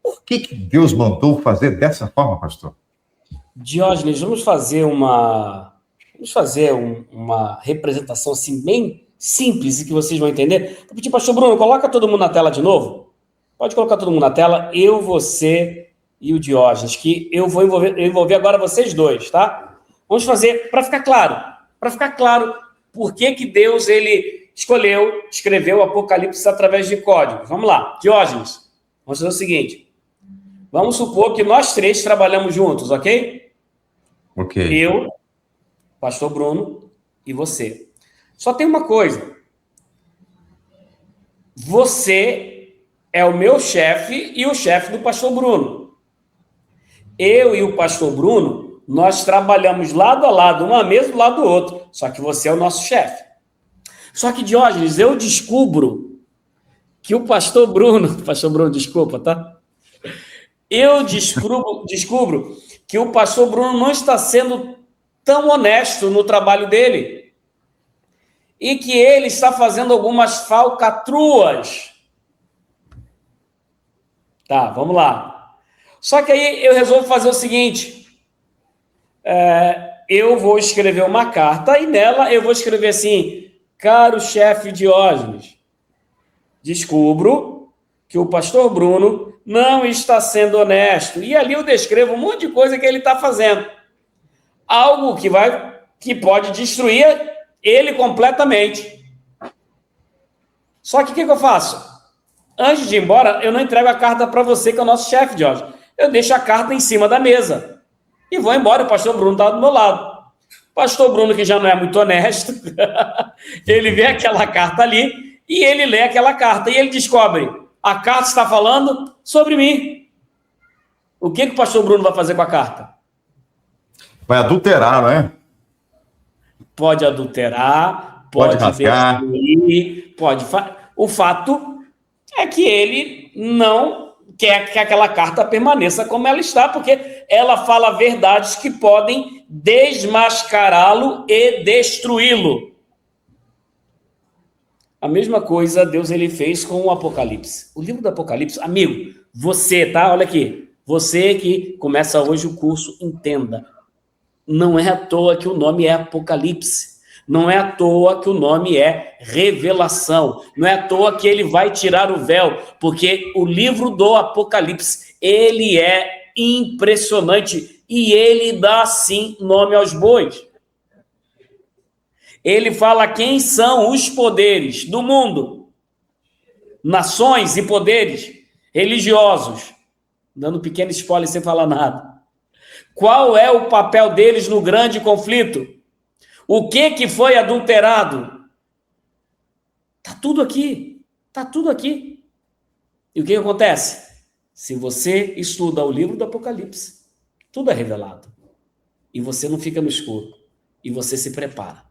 Por que Deus mandou fazer dessa forma, pastor? Diógenes, vamos fazer uma representação assim, bem simples e que vocês vão entender. Vou pedir, pastor Bruno, coloca todo mundo na tela de novo. Pode colocar todo mundo na tela, eu, você e o Diógenes, que eu vou envolver agora vocês dois, tá? Vamos fazer, para ficar claro, por que Deus ele escreveu o Apocalipse através de códigos. Vamos lá, Diógenes, vamos fazer o seguinte. Vamos supor que nós três trabalhamos juntos, ok? Ok. Eu, pastor Bruno e você. Só tem uma coisa. Você é o meu chefe e o chefe do pastor Bruno. Eu e o pastor Bruno, nós trabalhamos lado a lado, uma mesa do lado do outro. Só que você é o nosso chefe. Só que, Diógenes, eu descubro que o pastor Bruno, desculpa, tá? Eu descubro que o pastor Bruno não está sendo tão honesto no trabalho dele e que ele está fazendo algumas falcatruas. Tá, vamos lá. Só que aí eu resolvo fazer o seguinte, eu vou escrever uma carta e nela eu vou escrever assim, caro chefe Diógenes, descubro que o pastor Bruno não está sendo honesto. E ali eu descrevo um monte de coisa que ele está fazendo. Algo que pode destruir ele completamente. Só que o que eu faço? Antes de ir embora, eu não entrego a carta para você, que é o nosso chefe, Jorge. Eu deixo a carta em cima da mesa. E vou embora, o pastor Bruno está do meu lado. O pastor Bruno, que já não é muito honesto, ele vê aquela carta ali e ele lê aquela carta e ele descobre, a carta está falando sobre mim. O que o pastor Bruno vai fazer com a carta? Vai adulterar, não é? Pode adulterar, pode rasgar, destruir, pode... O fato é que ele não quer que aquela carta permaneça como ela está, porque ela fala verdades que podem desmascará-lo e destruí-lo. A mesma coisa Deus ele fez com o Apocalipse. O livro do Apocalipse, amigo, você, tá? Olha aqui. Você que começa hoje o curso, entenda. Não é à toa que o nome é Apocalipse. Não é à toa que o nome é Revelação. Não é à toa que ele vai tirar o véu, porque o livro do Apocalipse, ele é impressionante e ele dá, sim, nome aos bois. Ele fala quem são os poderes do mundo, nações e poderes religiosos, dando um pequeno spoiler sem falar nada. Qual é o papel deles no grande conflito? O que foi adulterado? Está tudo aqui, está tudo aqui. E o que acontece? Se você estuda o livro do Apocalipse, tudo é revelado. E você não fica no escuro. E você se prepara.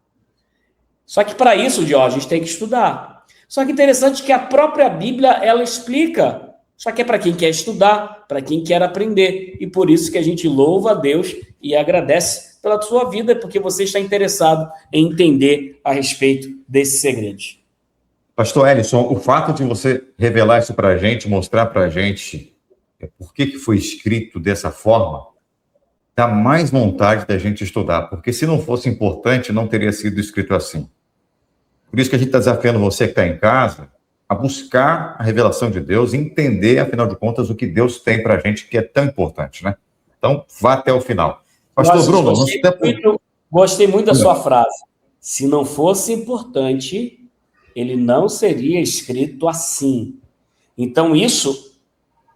Só que para isso, Diógenes, a gente tem que estudar. Só que interessante que a própria Bíblia, ela explica. Só que é para quem quer estudar, para quem quer aprender. E por isso que a gente louva a Deus e agradece pela sua vida, porque você está interessado em entender a respeito desses segredos. Pastor Ellison, o fato de você revelar isso para a gente, mostrar para a gente por que foi escrito dessa forma, dá mais vontade da gente estudar, porque se não fosse importante, não teria sido escrito assim. Por isso que a gente está desafiando você que está em casa a buscar a revelação de Deus, entender, afinal de contas, o que Deus tem para a gente, que é tão importante, né? Então, vá até o final. Pastor Bruno, gostei muito da sua frase. Se não fosse importante, ele não seria escrito assim. Então, isso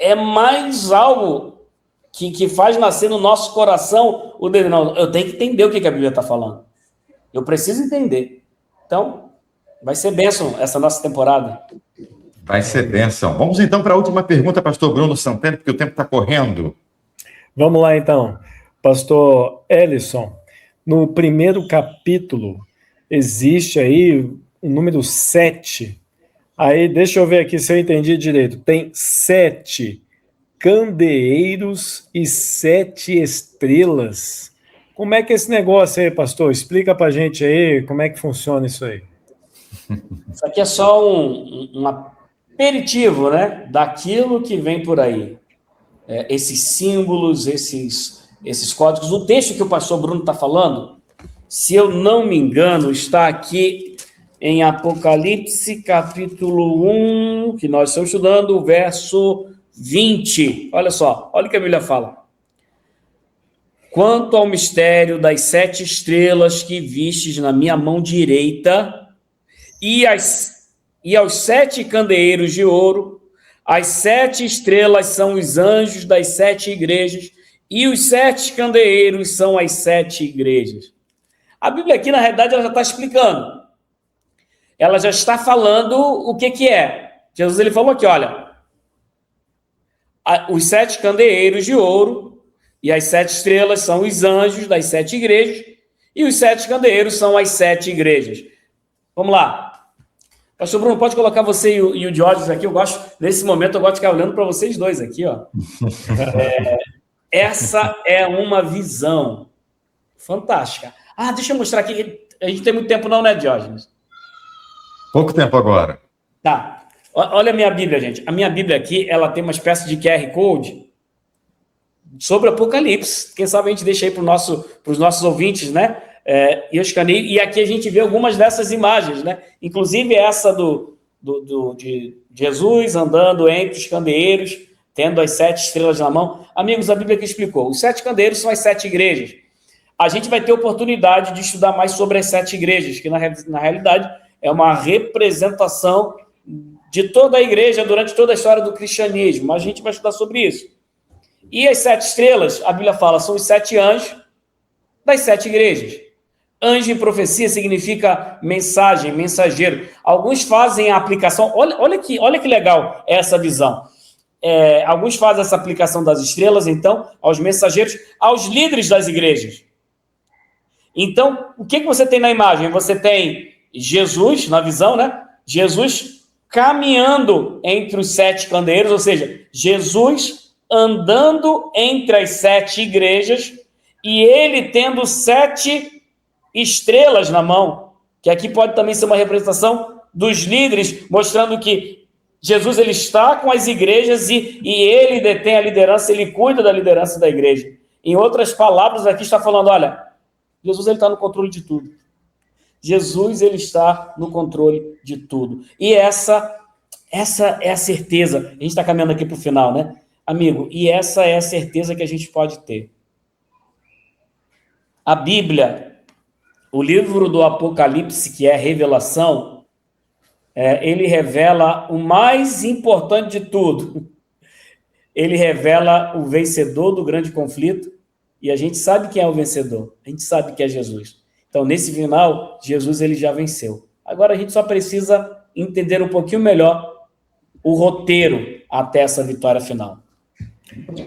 é mais algo que faz nascer no nosso coração o desejo. Não, eu tenho que entender o que a Bíblia está falando. Eu preciso entender. Então, vai ser bênção essa nossa temporada. Vai ser bênção. Vamos então para a última pergunta, pastor Bruno Santana, porque o tempo está correndo. Vamos lá, então. Pastor Ellison, no primeiro capítulo, existe aí o número 7. Aí, deixa eu ver aqui se eu entendi direito. Tem 7 candeeiros e 7 estrelas. Como é que é esse negócio aí, pastor? Explica pra gente aí como é que funciona isso aí. Isso aqui é só um aperitivo, né? Daquilo que vem por aí. Esses símbolos, esses códigos. O texto que o pastor Bruno está falando, se eu não me engano, está aqui em Apocalipse, capítulo 1, que nós estamos estudando, o verso 20. Olha só, olha o que a Bíblia fala. Quanto ao mistério das 7 estrelas que vistes na minha mão direita, e aos 7 candeeiros de ouro, as 7 estrelas são os anjos das 7 igrejas, e os 7 candeeiros são as 7 igrejas. A Bíblia aqui, na realidade, ela já está explicando. Ela já está falando o que é. Jesus ele falou aqui, olha, os 7 candeeiros de ouro e as 7 estrelas são os anjos das 7 igrejas, e os 7 candeeiros são as 7 igrejas. Vamos lá. Pastor Bruno, pode colocar você e o Diógenes aqui. Nesse momento, eu gosto de ficar olhando para vocês dois aqui, ó. Essa é uma visão fantástica. Deixa eu mostrar aqui. A gente tem muito tempo não, né, Diógenes? Pouco tempo agora. Tá. Olha a minha Bíblia, gente. A minha Bíblia aqui, ela tem uma espécie de QR Code sobre Apocalipse. Quem sabe a gente deixa aí para os nossos ouvintes, né? E eu escaneio. E aqui a gente vê algumas dessas imagens, né? Inclusive essa de Jesus andando entre os candeeiros, tendo as 7 estrelas na mão. Amigos, a Bíblia que explicou. Os 7 candeeiros são as 7 igrejas. A gente vai ter oportunidade de estudar mais sobre as 7 igrejas, que na realidade é uma representação de toda a igreja durante toda a história do cristianismo. Mas a gente vai estudar sobre isso. E as 7 estrelas, a Bíblia fala, são os 7 anjos das 7 igrejas. Anjo em profecia significa mensagem, mensageiro. Alguns fazem a aplicação... Olha que legal essa visão. Alguns fazem essa aplicação das estrelas, então, aos mensageiros, aos líderes das igrejas. Então, o que você tem na imagem? Você tem Jesus, na visão, né? Jesus caminhando entre os 7 candeeiros, ou seja, Jesus andando entre as 7 igrejas e ele tendo 7 estrelas na mão, que aqui pode também ser uma representação dos líderes, mostrando que Jesus ele está com as igrejas e ele detém a liderança, ele cuida da liderança da igreja. Em outras palavras, aqui está falando, olha, Jesus ele está no controle de tudo. Jesus ele está no controle de tudo. E essa é a certeza. A gente está caminhando aqui para o final, né? Amigo, e essa é a certeza que a gente pode ter. A Bíblia, o livro do Apocalipse, que é a revelação, ele revela o mais importante de tudo. Ele revela o vencedor do grande conflito, e a gente sabe quem é o vencedor. A gente sabe que é Jesus. Então, nesse final, Jesus ele já venceu. Agora, a gente só precisa entender um pouquinho melhor o roteiro até essa vitória final.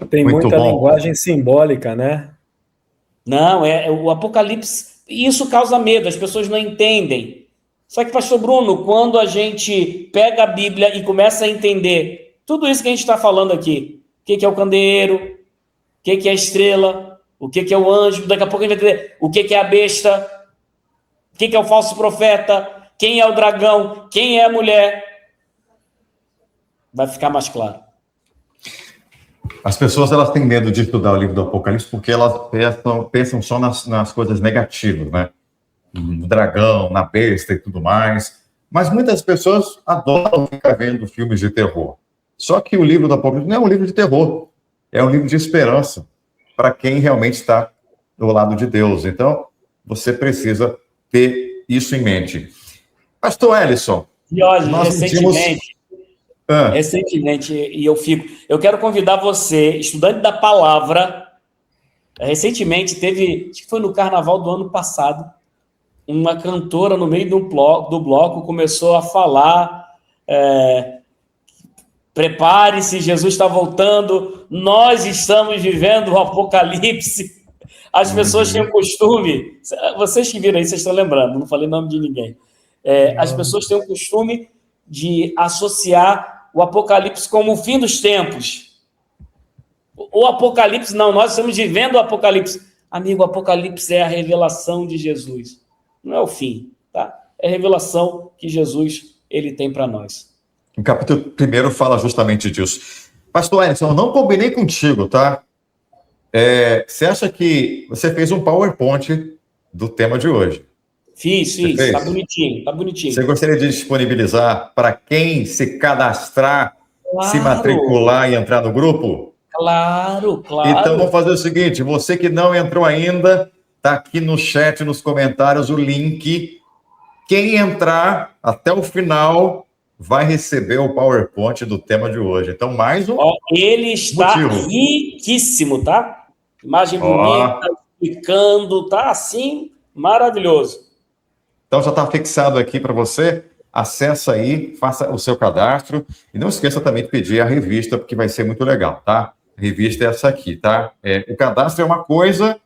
Tem muita linguagem simbólica, né? Não, o Apocalipse, isso causa medo, as pessoas não entendem. Só que, pastor Bruno, quando a gente pega a Bíblia e começa a entender tudo isso que a gente está falando aqui, o que é o candeeiro, o que é a estrela, o que é o anjo, daqui a pouco a gente vai entender o que é a besta, o que é o falso profeta, quem é o dragão, quem é a mulher. Vai ficar mais claro. As pessoas elas têm medo de estudar o livro do Apocalipse porque elas pensam só nas coisas negativas, né? No dragão, na besta e tudo mais. Mas muitas pessoas adoram ficar vendo filmes de terror. Só que o livro do Apocalipse não é um livro de terror, é um livro de esperança para quem realmente está do lado de Deus. Então, você precisa ter isso em mente. Pastor Ellison, E olha, nós recentemente, e eu quero convidar você, estudante da palavra, recentemente teve, acho que foi no carnaval do ano passado, uma cantora no meio do bloco começou a falar, prepare-se, Jesus está voltando, nós estamos vivendo o Apocalipse. As pessoas têm o costume, vocês que viram aí, vocês estão lembrando, não falei nome de ninguém. As pessoas têm o costume de associar o Apocalipse como o fim dos tempos. O Apocalipse, não, nós estamos vivendo o Apocalipse. Amigo, o Apocalipse é a revelação de Jesus. Não é o fim, tá? É a revelação que Jesus ele tem para nós. O capítulo 1 fala justamente disso. Pastor Ellison, eu não combinei contigo, tá? Você acha que você fez um PowerPoint do tema de hoje? Fiz, tá bonitinho, tá bonitinho. Você gostaria de disponibilizar para quem se cadastrar, claro, se matricular e entrar no grupo? Claro. Então vamos fazer o seguinte, você que não entrou ainda, tá aqui no chat, nos comentários, o link. Quem entrar até o final vai receber o PowerPoint do tema de hoje. Então, mais um ele está motivo. riquíssimo, tá? Imagem bonita, explicando, tá assim, maravilhoso. Então, já está fixado aqui para você. Acessa aí, faça o seu cadastro. E não esqueça também de pedir a revista, porque vai ser muito legal, tá? A revista é essa aqui, tá? O cadastro é uma coisa,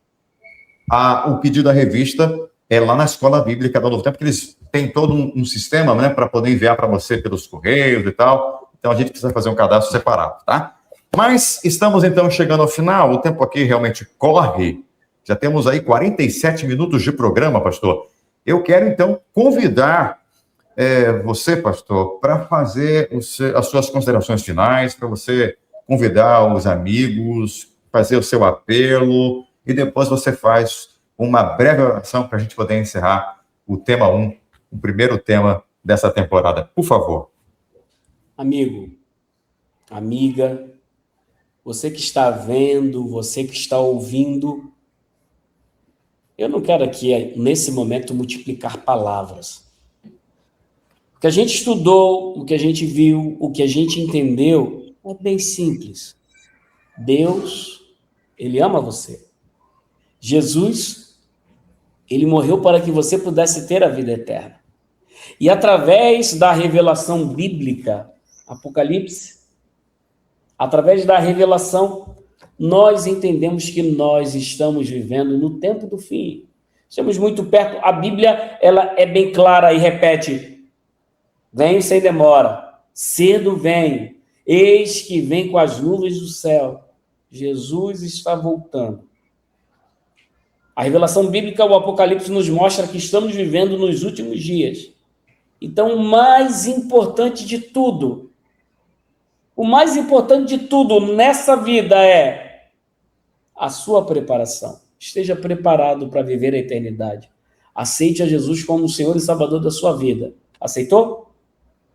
o pedido da revista é lá na Escola Bíblica do Novo Tempo, porque eles têm todo um sistema, né, para poder enviar para você pelos correios e tal. Então, a gente precisa fazer um cadastro separado, tá? Mas estamos, então, chegando ao final. O tempo aqui realmente corre. Já temos aí 47 minutos de programa, pastor. Eu quero, então, convidar você, pastor, para fazer as suas considerações finais, para você convidar os amigos, fazer o seu apelo, e depois você faz uma breve oração para a gente poder encerrar o tema 1, o primeiro tema dessa temporada. Por favor. Amigo, amiga, você que está vendo, você que está ouvindo, eu não quero aqui, nesse momento, multiplicar palavras. O que a gente estudou, o que a gente viu, o que a gente entendeu, é bem simples. Deus, Ele ama você. Jesus, Ele morreu para que você pudesse ter a vida eterna. E através da revelação bíblica, Apocalipse, através da revelação, nós entendemos que nós estamos vivendo no tempo do fim. Estamos muito perto. A Bíblia, ela é bem clara e repete: venho sem demora, cedo venho, eis que vem com as nuvens do céu. Jesus está voltando. A revelação bíblica, o Apocalipse, nos mostra que estamos vivendo nos últimos dias. Então, o mais importante de tudo nessa vida é a sua preparação. Esteja preparado para viver a eternidade. Aceite a Jesus como o Senhor e Salvador da sua vida. Aceitou?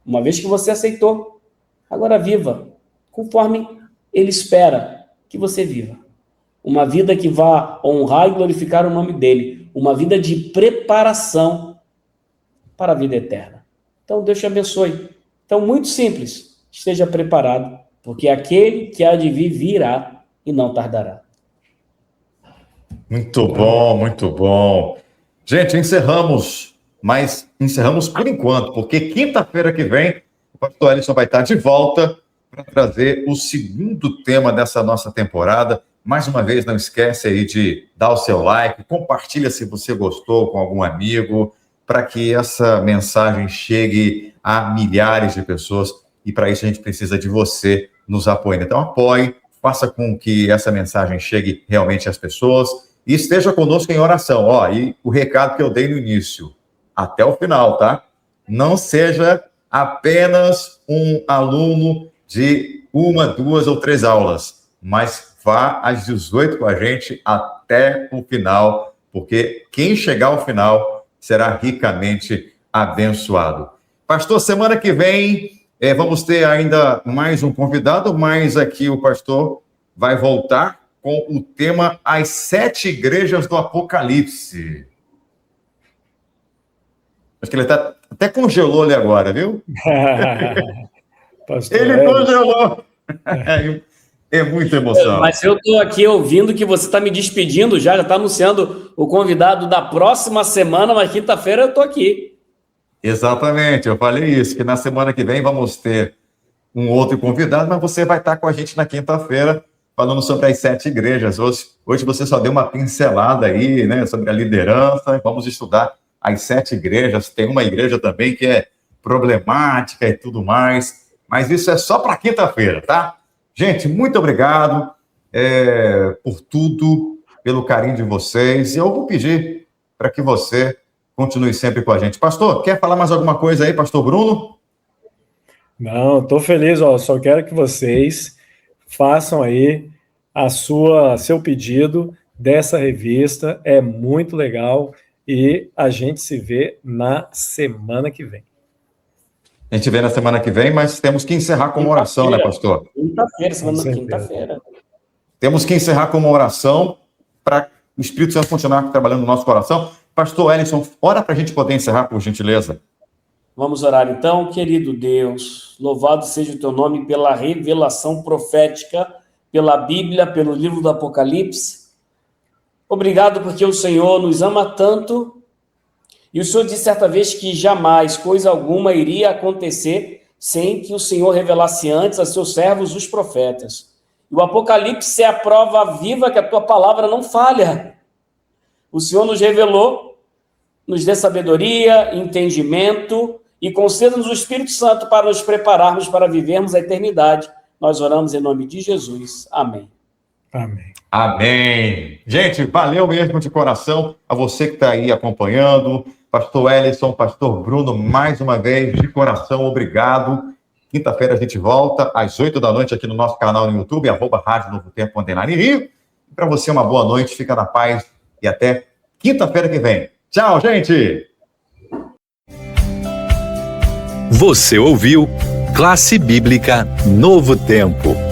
Uma vez que você aceitou, agora viva conforme Ele espera que você viva. Uma vida que vá honrar e glorificar o nome dEle. Uma vida de preparação para a vida eterna. Então, Deus te abençoe. Então, muito simples. Esteja preparado, porque aquele que há de vir virá e não tardará. Muito bom, muito bom. Gente, encerramos, mas encerramos por enquanto, porque quinta-feira que vem o pastor Ellison vai estar de volta para trazer o segundo tema dessa nossa temporada. Mais uma vez, não esquece aí de dar o seu like, compartilha se você gostou com algum amigo, para que essa mensagem chegue a milhares de pessoas, e para isso a gente precisa de você nos apoiando. Então apoie, faça com que essa mensagem chegue realmente às pessoas e esteja conosco em oração. Ó, e o recado que eu dei no início, até o final, tá? Não seja apenas um aluno de 1, 2 ou 3 aulas, mas vá às 18 com a gente até o final, porque quem chegar ao final será ricamente abençoado. Pastor, semana que vem vamos ter ainda mais um convidado, mas aqui o pastor vai voltar com o tema As 7 Igrejas do Apocalipse. Acho que ele até congelou ali agora, viu? Pastor Ele Hélio. congelou. É muita emoção. Mas eu estou aqui ouvindo que você está me despedindo já está anunciando o convidado da próxima semana, mas quinta-feira eu estou aqui. Exatamente, eu falei isso, que na semana que vem vamos ter um outro convidado, mas você vai estar com a gente na quinta-feira falando sobre as 7 igrejas. Hoje você só deu uma pincelada aí, né, sobre a liderança. Vamos estudar as 7 igrejas. Tem uma igreja também que é problemática e tudo mais, mas isso é só para quinta-feira, tá? Gente, muito obrigado por tudo, pelo carinho de vocês. E eu vou pedir para que você continue sempre com a gente. Pastor, quer falar mais alguma coisa aí, pastor Bruno? Não, estou feliz, ó, só quero que vocês façam aí seu pedido dessa revista, é muito legal e a gente se vê na semana que vem. A gente vê na semana que vem, mas temos que encerrar com uma oração, né, pastor? Quinta-feira. Temos que encerrar com uma oração para o Espírito Santo continuar trabalhando no nosso coração. Pastor Ellison, ora para a gente poder encerrar, por gentileza. Vamos orar então, querido Deus. Louvado seja o teu nome pela revelação profética, pela Bíblia, pelo livro do Apocalipse. Obrigado porque o Senhor nos ama tanto. E o Senhor disse certa vez que jamais coisa alguma iria acontecer sem que o Senhor revelasse antes a seus servos, os profetas. E o Apocalipse é a prova viva que a tua palavra não falha. O Senhor nos revelou, nos dê sabedoria, entendimento e conceda-nos o Espírito Santo para nos prepararmos para vivermos a eternidade. Nós oramos em nome de Jesus. Amém. Amém. Amém. Gente, valeu mesmo de coração a você que está aí acompanhando. Pastor Ellison, pastor Bruno, mais uma vez, de coração, obrigado. Quinta-feira a gente volta às 8 da noite aqui no nosso canal no YouTube, @Rádio Novo Tempo _Rio. E para você, uma boa noite, fica na paz e até quinta-feira que vem. Tchau, gente! Você ouviu Classe Bíblica Novo Tempo.